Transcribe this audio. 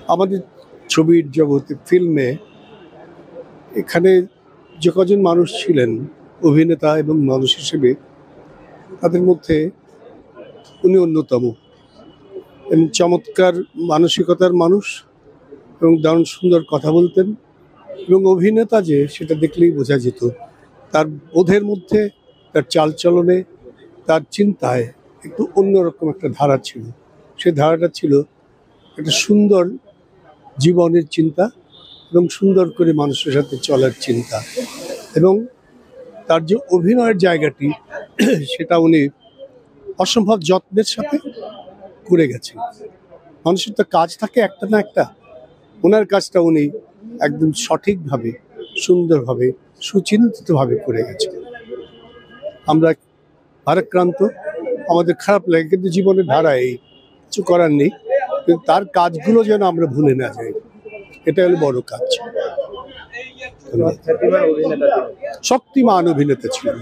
আমাদের ছবির জগতে, ফিল্মে, এখানে যে কজন মানুষ ছিলেন অভিনেতা এবং মানুষ হিসেবে, তাদের মধ্যে উনি অন্যতম। এবং চমৎকার মানসিকতার মানুষ এবং দারুণ সুন্দর কথা বলতেন। এবং অভিনেতা যে, সেটা দেখলেই বোঝা যেত। তার বোধের মধ্যে, তার চালচলনে, তার চিন্তায় একটু অন্যরকম একটা ধারা ছিল। সে ধারাটা ছিল একটা সুন্দর জীবনের চিন্তা এবং সুন্দর করে মানুষের সাথে চলার চিন্তা। এবং তার যে অভিনয়ের জায়গাটি, সেটা উনি অসম্ভব যত্নের সাথে করে গেছেন। মানুষের তো কাজ থাকে একটা না একটা, ওনার কাজটা উনি একদম সঠিকভাবে, সুন্দরভাবে, সুচিন্তিতভাবে করে গেছেন। আমরা ভারাক্রান্ত, আমাদের খারাপ লাগে, কিন্তু জীবনের ধারায় কিছু করার নেই। কিন্তু তার কাজগুলো যেন আমরা ভুলে না যাই, এটা হলো বড় কাজ। শক্তিমান অভিনেতা ছিলেন।